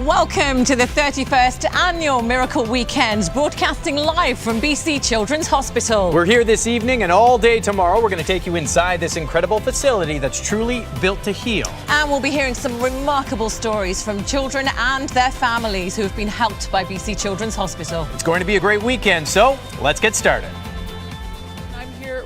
Welcome to the 31st Annual Miracle Weekend, broadcasting live from BC Children's Hospital. We're here this evening and all day tomorrow. We're going to take you inside this incredible facility that's truly built to heal. And we'll be hearing some remarkable stories from children and their families who have been helped by BC Children's Hospital. It's going to be a great weekend, so let's get started.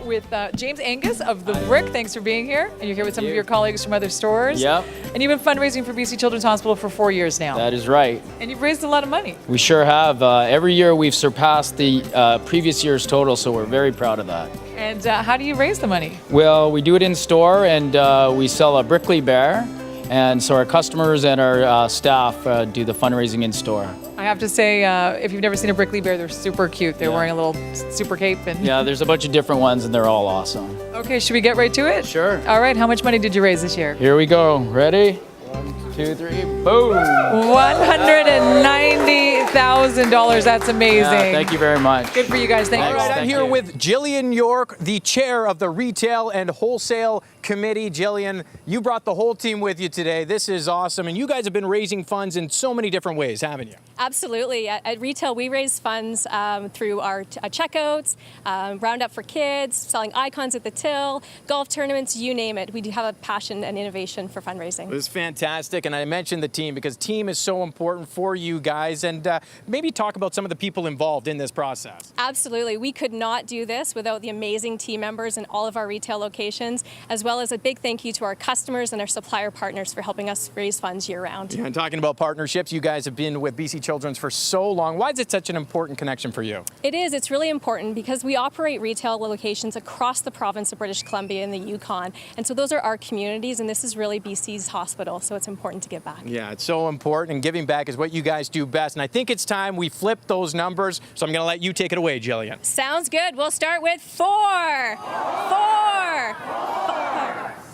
With James Angus of The Brick. Thanks for being here. And you're here with some of your colleagues from other stores. Yep. And you've been fundraising for BC Children's Hospital for 4 years now. That is right. And you've raised a lot of money. We sure have. Every year we've surpassed the previous year's total, so we're very proud of that. And how do you raise the money? Well, we do it in store, and we sell a Brickley Bear. And so our customers and our staff do the fundraising in store. I have to say, if you've never seen a Brickley Bear, they're super cute. They're wearing a little super cape. And Yeah, there's a bunch of different ones, and they're all awesome. Okay, should we get right to it? Sure. All right, how much money did you raise this year? Here we go. Ready? 1, 2, 3, boom! $190,000. That's amazing. Yeah, thank you very much. Good for you guys. Thank you. All right, I'm Thank here you. with Jillian York, the chair of the Retail and Wholesale Committee. Jillian, you brought the whole team with you today. This is awesome. And you guys have been raising funds in so many different ways, haven't you? Absolutely. At Retail, we raise funds through our checkouts, Roundup for Kids, selling icons at the till, golf tournaments, you name it. We do have a passion and innovation for fundraising. This is fantastic. And I mentioned the team because team is so important for you guys. And maybe talk about some of the people involved in this process. Absolutely. We could not do this without the amazing team members in all of our retail locations, as well as a big thank you to our customers and our supplier partners for helping us raise funds year-round. Yeah, and talking about partnerships, you guys have been with BC Children's for so long. Why is it such an important connection for you? It is. It's really important because we operate retail locations across the province of British Columbia and the Yukon. And so those are our communities, and this is really BC's hospital, so it's important to give back. Yeah, it's so important, and giving back is what you guys do best. And I think it's time we flip those numbers, so I'm going to let you take it away, Jillian. Sounds good. We'll start with 4,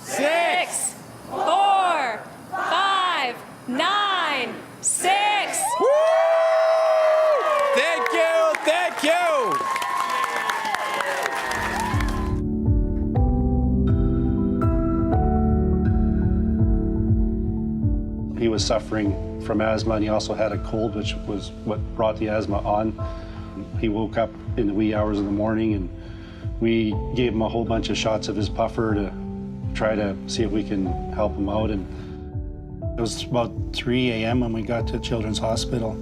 6, 4, 5, 9, 6. Woo! Thank you, thank you. He was suffering from asthma, and he also had a cold, which was what brought the asthma on. He woke up in the wee hours of the morning, and we gave him a whole bunch of shots of his puffer to try to see if we can help him out. And it was about 3 a.m. when we got to Children's Hospital.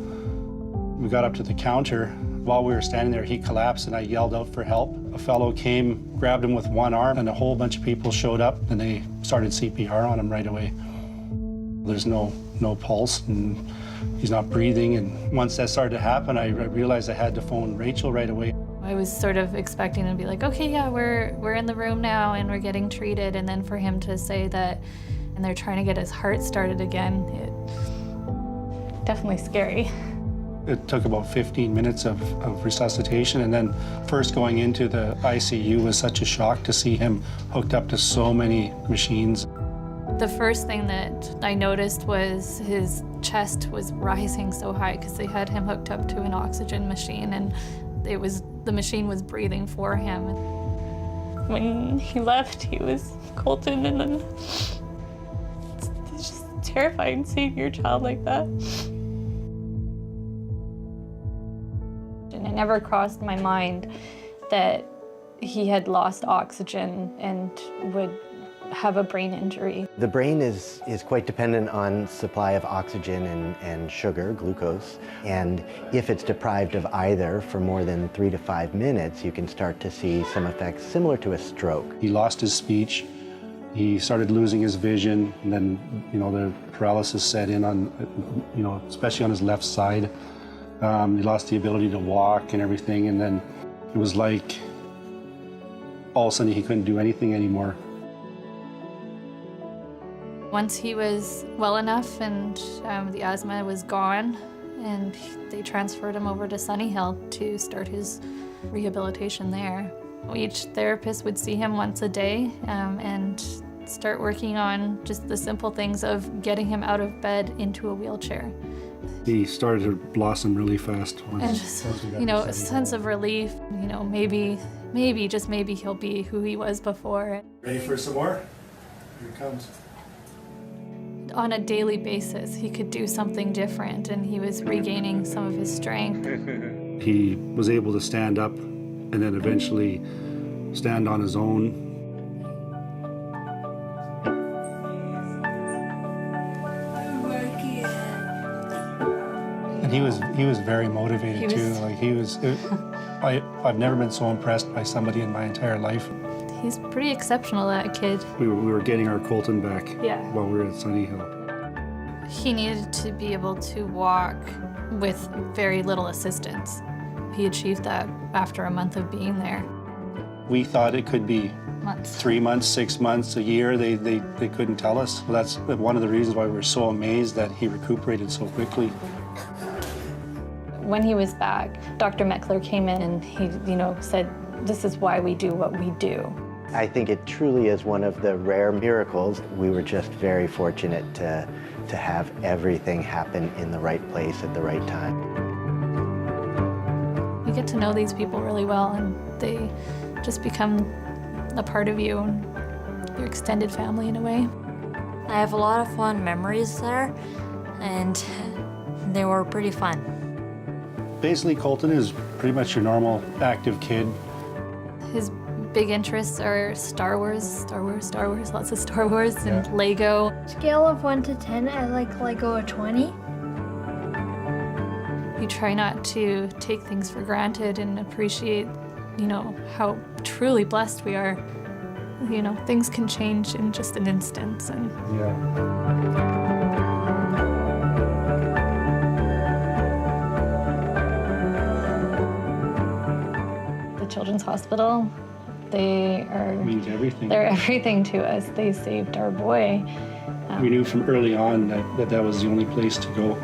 We got up to the counter. While we were standing there, he collapsed, and I yelled out for help. A fellow came, grabbed him with one arm, and a whole bunch of people showed up, and they started CPR on him right away. There's no pulse, and he's not breathing. And once that started to happen, I realized I had to phone Rachel right away. I was sort of expecting to be like, okay, yeah, we're in the room now and we're getting treated. And then for him to say that, and they're trying to get his heart started again, it definitely scary. It took about 15 minutes of resuscitation, and then first going into the ICU was such a shock to see him hooked up to so many machines. The first thing that I noticed was his chest was rising so high because they had him hooked up to an oxygen machine, and the machine was breathing for him. When he left, he was Colton, and then it's just terrifying seeing your child like that. And it never crossed my mind that he had lost oxygen and would have a brain injury. The brain is quite dependent on supply of oxygen and sugar, glucose, and if it's deprived of either for more than 3 to 5 minutes, you can start to see some effects similar to a stroke. He lost his speech, he started losing his vision, and then, the paralysis set in on, especially on his left side. He lost the ability to walk and everything, and then it was like all of a sudden he couldn't do anything anymore. Once he was well enough and the asthma was gone, and they transferred him over to Sunny Hill to start his rehabilitation there. Each therapist would see him once a day and start working on just the simple things of getting him out of bed into a wheelchair. He started to blossom really fast. And just, a sense of relief, maybe, just maybe he'll be who he was before. Ready for some more? Here it comes. on a daily basis he could do something different, and he was regaining some of his strength. He was able to stand up and then eventually stand on his own. And he was very motivated too. Like I've never been so impressed by somebody in my entire life. He's pretty exceptional, that kid. We were getting our Colton back while we were at Sunny Hill. He needed to be able to walk with very little assistance. He achieved that after a month of being there. We thought it could be Months. 3 months, 6 months, a year. They couldn't tell us. Well, that's one of the reasons why we're so amazed that he recuperated so quickly. When he was back, Dr. Meckler came in and he, said, "This is why we do what we do." I think it truly is one of the rare miracles. We were just very fortunate to have everything happen in the right place at the right time. You get to know these people really well, and they just become a part of you and your extended family in a way. I have a lot of fond memories there, and they were pretty fun. Basically, Colton is pretty much your normal active kid. His big interests are Star Wars, lots of Star Wars, and Lego. Scale of 1 to 10, I like Lego a 20. You try not to take things for granted and appreciate, how truly blessed we are. Things can change in just an instant. And The Children's Hospital, means everything. they're everything to us. They saved our boy. We knew from early on that was the only place to go.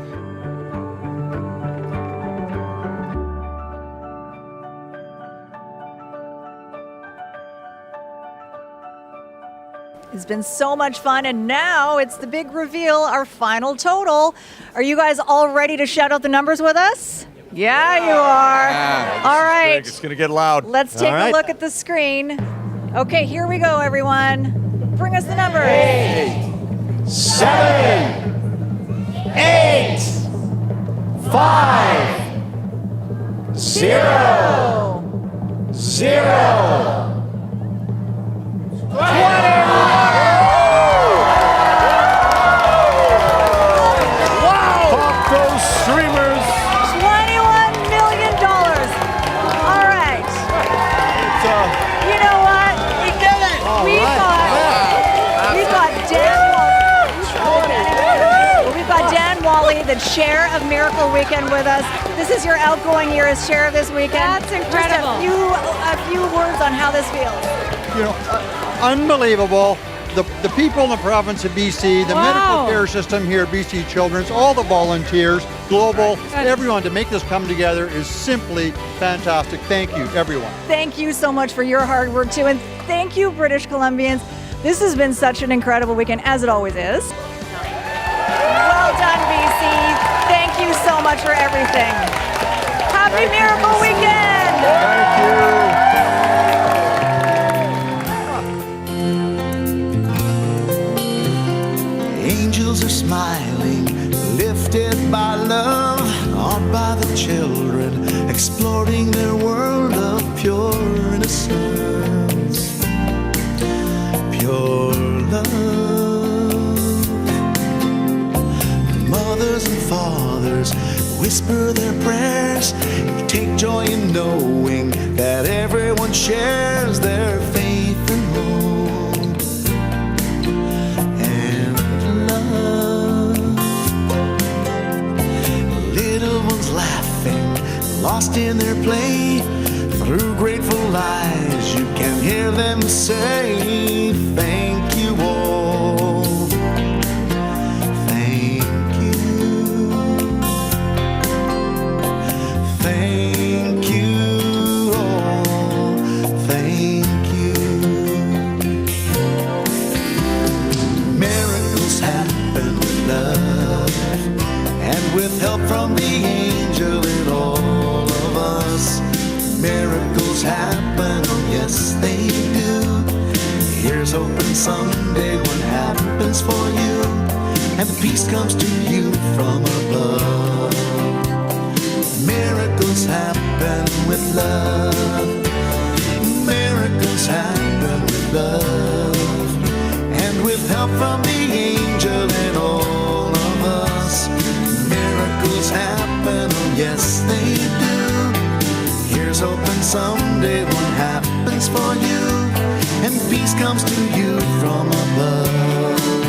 It's been so much fun, and now it's the big reveal, our final total. Are you guys all ready to shout out the numbers with us? Yeah, you are. All right. It's going to get loud. Let's take a look at the screen. Okay, here we go, everyone. Bring us the numbers. 7, 8, 5, 0, 0. 21. Pop those streamers. $21 million. All right. You know what? We did it. We've got Dan Wally, the chair of Miracle Weekend, with us. This is your outgoing year as chair of this weekend. That's incredible. Just a few words on how this feels. Unbelievable. The people in the province of BC, the medical care system here at BC Children's, all the volunteers, global, everyone to make this come together is simply fantastic. Thank you, everyone. Thank you so much for your hard work too, and thank you, British Columbians. This has been such an incredible weekend, as it always is. Well done, BC. Thank you so much for everything. Happy Miracle Weekend! Thank you. Angels are smiling, lifted by love, awed by the children, exploring their world of pure innocence, pure love. Mothers and fathers whisper their prayers, take joy in knowing that everyone shares their faith and hope. Laughing, lost in their play, through grateful eyes you can hear them say, thank you all, thank you, thank you all, thank you. Miracles happen with love and with help from the angel in all of us. Miracles happen, oh yes they do. Here's hoping someday what happens for you. and peace comes to you from above. Miracles happen with love. Miracles happen with love, and with help from the angel and all of us. Miracles happen, oh yes they do. Here's hoping someday one happens for you, and peace comes to you from above.